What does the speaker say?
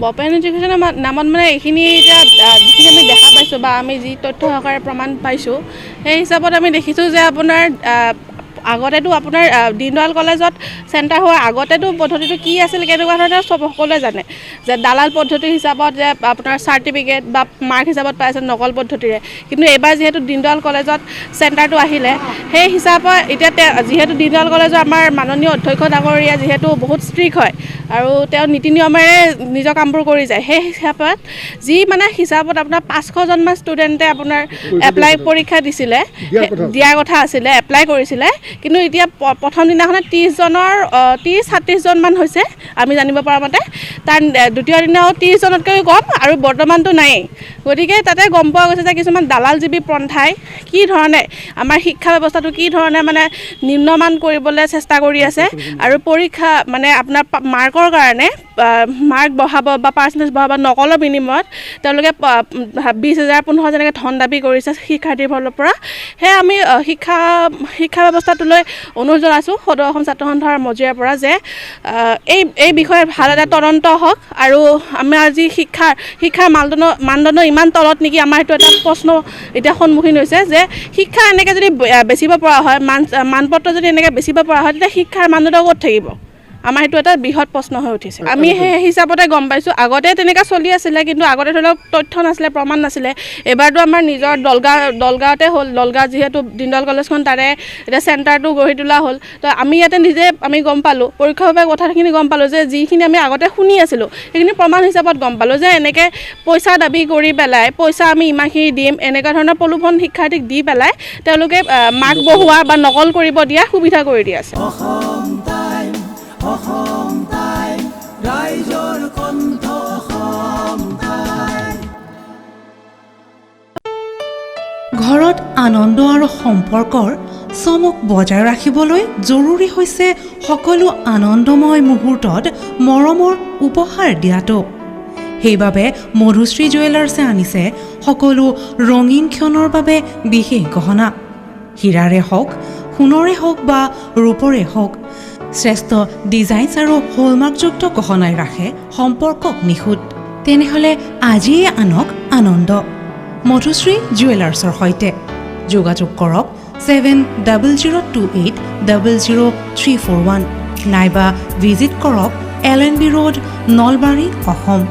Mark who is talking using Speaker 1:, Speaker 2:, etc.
Speaker 1: বপেন এডুকেশ্যনৰ নামত মানে এইখিনি এতিয়া যিখিনি আমি দেখা পাইছোঁ বা আমি যি তথ্য সহকাৰে প্ৰমাণ পাইছোঁ সেই হিচাপত আমি দেখিছোঁ যে আপোনাৰ আগতেতো আপোনাৰ দীনদয়াল কলেজত চেণ্টাৰ হোৱাৰ আগতেতো পদ্ধতিটো কি আছিল কেনেকুৱা ধৰণৰ সকলোৱে জানে যে দালাল পদ্ধতি হিচাপত যে আপোনাৰ চাৰ্টিফিকেট বা মাৰ্ক হিচাপত পাইছে নকল পদ্ধতিৰে কিন্তু এইবাৰ যিহেতু দীনদয়াল কলেজত চেণ্টাৰটো আহিলে সেই হিচাপত এতিয়া যিহেতু দীনদয়াল কলেজৰ আমাৰ মাননীয় অধ্যক্ষ ডাঙৰীয়া যিহেতু বহুত ষ্ট্ৰিক্ট হয় আৰু তেওঁ নীতি নিয়মেৰে নিজৰ কামবোৰ কৰি যায় সেই হিচাপত যি মানে হিচাপত আপোনাৰ 500জনমান ষ্টুডেণ্টে আপোনাৰ এপ্লাই পৰীক্ষা দিছিলে দিয়াৰ কথা আছিলে এপ্লাই কৰিছিলে কিন্তু এতিয়া প্ৰথম দিনাখনে 30-36জনমান হৈছে আমি জানিব পৰা মতে তাৰ দ্বিতীয় দিনাও 30জনতকৈ কম আৰু বৰ্তমানটো নায়েই গতিকে তাতে গম পোৱা গৈছে যে কিছুমান দালালজীৱী পন্থাই কি ধৰণে আমাৰ শিক্ষা ব্যৱস্থাটো কি ধৰণে মানে নিম্নমান কৰিবলৈ চেষ্টা কৰি আছে আৰু পৰীক্ষা মানে আপোনাৰ মাৰ্কৰ কাৰণে মাৰ্ক বঢ়াব বা পাৰ্চেণ্টেজ বঢ়াব নকলৰ বিনিময়ত তেওঁলোকে 20,000 15,000 যেনেকৈ ধন দাবী কৰিছে শিক্ষাৰ্থীৰ ফালৰ পৰা সেয়ে আমি শিক্ষা ব্যৱস্থাটোলৈ অনুৰোধ জনাইছোঁ সদৌ অসম ছাত্ৰ সন্থাৰ মজিয়াৰ পৰা যে এই বিষয়ে ভাল এটা তদন্ত হওক আৰু আমাৰ যি শিক্ষাৰ মানদণ্ড ইমান তলত নেকি আমাৰ এইটো এটা প্ৰশ্ন এতিয়া সন্মুখীন হৈছে যে শিক্ষা এনেকৈ যদি বেচিব পৰা হয় মানপত্ৰ যদি এনেকৈ বেচিব পৰা হয় তেতিয়া শিক্ষাৰ মানদণ্ড ক'ত থাকিব আমাৰ এইটো এটা বৃহৎ প্ৰশ্ন হৈ উঠিছে আমি সেই হিচাপতে গম পাইছোঁ আগতে তেনেকৈ চলি আছিলে কিন্তু আগতে ধৰি লওক তথ্য নাছিলে প্ৰমাণ নাছিলে এবাৰতো আমাৰ নিজৰ দলগাঁৱতে হ'ল দলগাঁও যিহেতু দীনদয়াল কলেজখন তাৰে এতিয়া চেণ্টাৰটো গঢ়ি তোলা হ'ল তো আমি ইয়াতে নিজে আমি গম পালোঁ পৰীক্ষাভাৱে কথাখিনি গম পালোঁ যে যিখিনি আমি আগতে শুনি আছিলোঁ সেইখিনি প্ৰমাণ হিচাপত গম পালোঁ যে এনেকৈ পইচা দাবী কৰি পেলাই পইচা আমি ইমানখিনি দিম এনেকুৱা ধৰণৰ প্ৰলোভন শিক্ষাৰ্থীক দি পেলাই তেওঁলোকে মাৰ্ক বঢ়োৱা বা নকল কৰিব দিয়া সুবিধা কৰি দি আছে
Speaker 2: ঘৰত আনন্দ আৰু সম্পৰ্কৰ চমক বজাই ৰাখিবলৈ জৰুৰী হৈছে সকলো আনন্দময় মুহূৰ্তত মৰমৰ উপহাৰ দিয়াটো সেইবাবে মধুশ্ৰী জুৱেলাৰ্ছে আনিছে সকলো ৰঙীন ক্ষণৰ বাবে বিশেষ গহনা হীৰাৰে হওক সোণৰে হওক বা ৰূপৰে হওক শ্ৰেষ্ঠ ডিজাইনছ আৰু হলমাৰ্কযুক্ত গহনাই ৰাখে সম্পৰ্কক নিখুঁত তেনেহ'লে আজিয়ে আনক আনন্দ মধুশ্ৰী জুৱেলাৰ্ছৰ সৈতে যোগাযোগ কৰক 7028000341 নাইবা ভিজিট কৰক LNB ৰোড নলবাৰী অসম